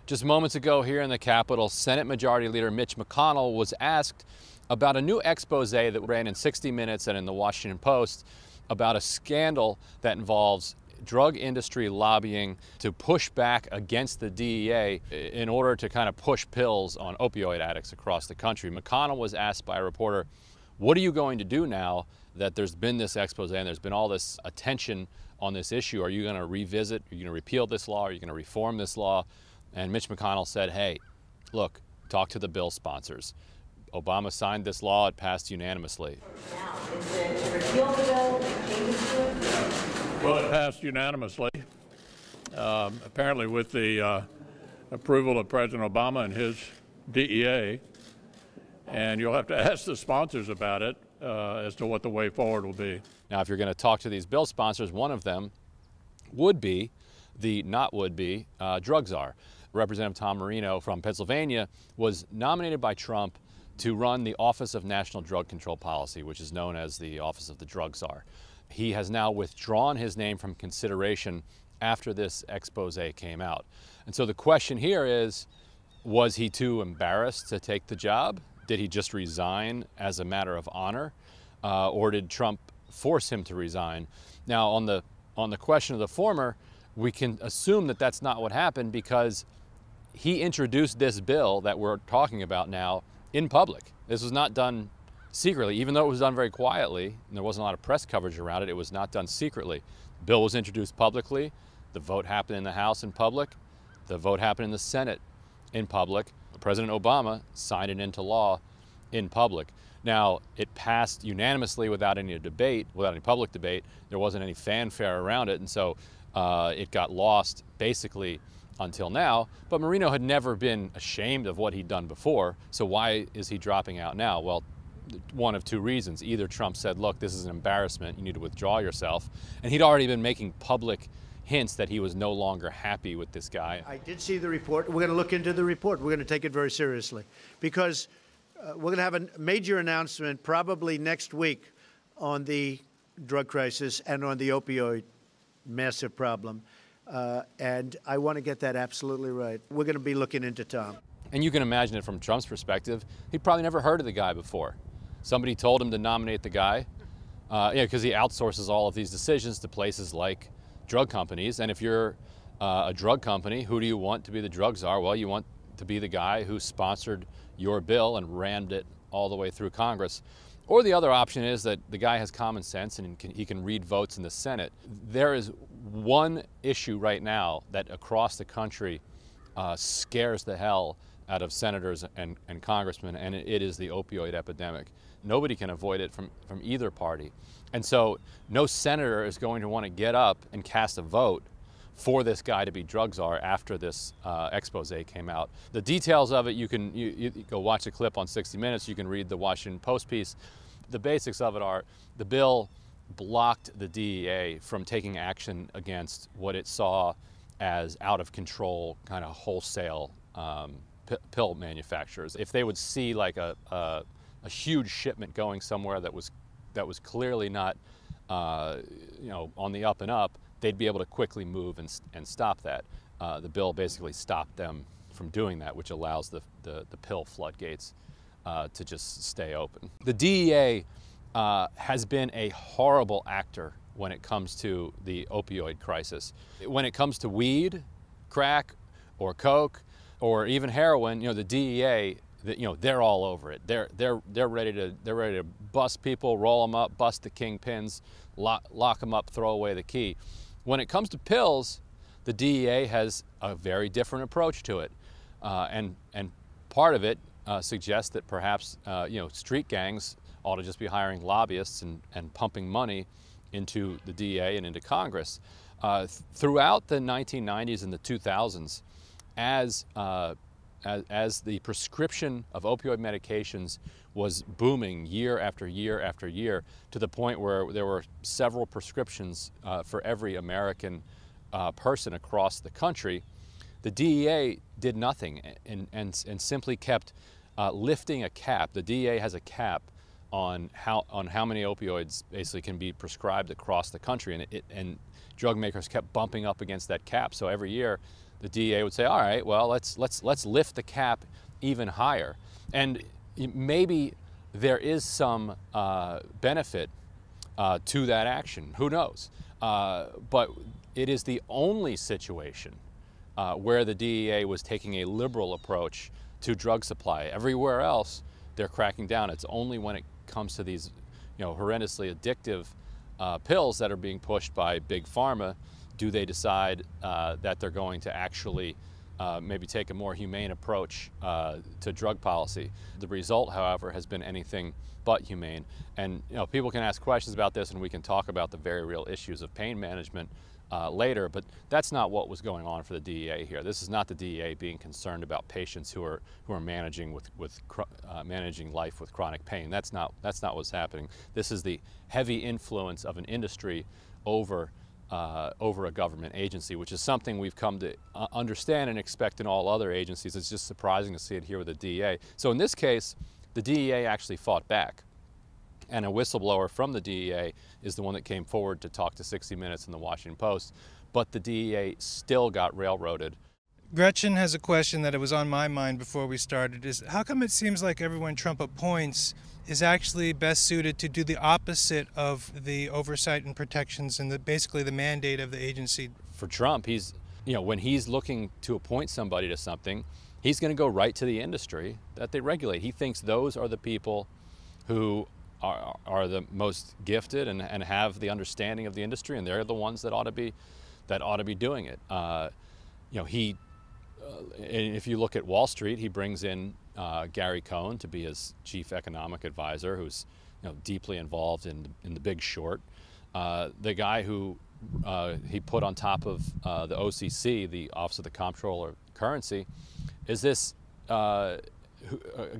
Just moments ago here in the Capitol, Senate Majority Leader Mitch McConnell was asked about a new expose that ran in 60 Minutes and in the Washington Post about a scandal that involves drug industry lobbying to push back against the DEA in order to kind of push pills on opioid addicts across the country. McConnell was asked by a reporter, what are you going to do now that there's been this expose and there's been all this attention on this issue? Are you going to revisit? Are you going to repeal this law? Are you going to reform this law? And Mitch McConnell said, hey, look, talk to the bill sponsors. Obama signed this law, it passed unanimously. Now, is it to repeal the bill, changes to it? Well, it passed unanimously, apparently with the approval of President Obama and his DEA. And you'll have to ask the sponsors about it as to what the way forward will be. Now, if you're going to talk to these bill sponsors, one of them would be the drug czar. Representative Tom Marino from Pennsylvania was nominated by Trump to run the Office of National Drug Control Policy, which is known as the Office of the Drug Czar. He has now withdrawn his name from consideration after this expose came out. And so the question here is, was he too embarrassed to take the job? Did he just resign as a matter of honor? Or did Trump force him to resign? Now, on the question of the former, we can assume that that's not what happened because he introduced this bill that we're talking about now in public. This was not done secretly, even though it was done very quietly and there wasn't a lot of press coverage around it. It was not done secretly. The bill was introduced publicly. The vote happened in the House in public. The vote happened in the Senate in public. President Obama signed it into law in public. Now, it passed unanimously without any debate, without any public debate. There wasn't any fanfare around it, and so it got lost basically until now. But Marino had never been ashamed of what he'd done before, so why is he dropping out now? Well, one of two reasons. Either Trump said, look, this is an embarrassment, you need to withdraw yourself, and he'd already been making public hints that he was no longer happy with this guy. I did see the report. We're going to look into the report. We're going to take it very seriously because we're going to have a major announcement probably next week on the drug crisis and on the opioid massive problem. And I want to get that absolutely right. We're going to be looking into Tom. And you can imagine it from Trump's perspective. He'd probably never heard of the guy before. Somebody told him to nominate the guy, because he outsources all of these decisions to places like drug companies. And if you're a drug company, who do you want to be the drug czar? Well, you want to be the guy who sponsored your bill and rammed it all the way through Congress. Or the other option is that the guy has common sense and he can read votes in the Senate. There is one issue right now that across the country scares the hell out of senators and congressmen, and it is the opioid epidemic. Nobody can avoid it from either party. And so no senator is going to want to get up and cast a vote for this guy to be drug czar after this expose came out. The details of it, you go watch a clip on 60 Minutes, you can read the Washington Post piece. The basics of it are the bill blocked the DEA from taking action against what it saw as out of control kind of wholesale pill manufacturers. If they would see like a huge shipment going somewhere that was clearly not on the up and up, they'd be able to quickly move and stop that. The bill basically stopped them from doing that, which allows the pill floodgates to just stay open. The DEA has been a horrible actor when it comes to the opioid crisis. When it comes to weed, crack, or coke, or even heroin, the DEA, they're all over it. They're ready to bust people, roll them up, bust the kingpins, lock them up, throw away the key. When it comes to pills, the DEA has a very different approach to it, and part of it suggests that perhaps street gangs ought to just be hiring lobbyists and pumping money into the DEA and into Congress. Throughout the 1990s and the 2000s, as the prescription of opioid medications was booming year after year after year, to the point where there were several prescriptions for every American person across the country, the DEA did nothing and simply kept lifting a cap. The DEA has a cap on how many opioids basically can be prescribed across the country, and drug makers kept bumping up against that cap. So every year the DEA would say, all right, well, let's lift the cap even higher. And maybe there is some benefit to that action. Who knows? But it is the only situation where the DEA was taking a liberal approach to drug supply. Everywhere else, they're cracking down. It's only when it comes to these, horrendously addictive pills that are being pushed by big pharma do they decide that they're going to actually maybe take a more humane approach to drug policy. The result, however, has been anything but humane. And people can ask questions about this, and we can talk about the very real issues of pain management later, but that's not what was going on for the DEA here. This is not the DEA being concerned about patients who are managing managing life with chronic pain. That's not what's happening. This is the heavy influence of an industry over a government agency, which is something we've come to understand and expect in all other agencies. It's just surprising to see it here with the DEA. So in this case, the DEA actually fought back. And a whistleblower from the DEA is the one that came forward to talk to 60 Minutes and the Washington Post. But the DEA still got railroaded. Gretchen has a question that was on my mind before we started, is how come it seems like everyone Trump appoints is actually best suited to do the opposite of the oversight and protections and basically the mandate of the agency? For Trump, when he's looking to appoint somebody to something, he's going to go right to the industry that they regulate. He thinks those are the people who are the most gifted and have the understanding of the industry, and they're the ones that ought to be doing it. If you look at Wall Street, he brings in Gary Cohn to be his chief economic advisor, who's deeply involved in the Big Short. The guy who he put on top of the OCC, the Office of the Comptroller of Currency, is this a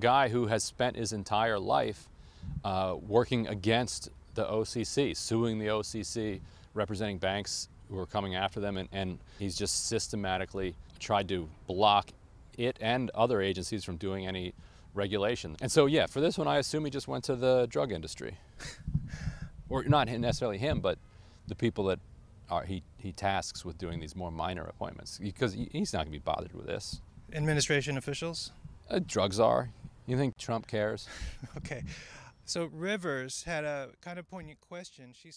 guy who has spent his entire life working against the OCC, suing the OCC, representing banks who are coming after them, and he's just systematically tried to block it and other agencies from doing any regulation. And so, yeah, for this one, I assume he just went to the drug industry. Or not necessarily him, but the people that he tasks with doing these more minor appointments, because he's not going to be bothered with this. Administration officials? Drug czar. You think Trump cares? Okay. So Rivers had a kind of poignant question. She said,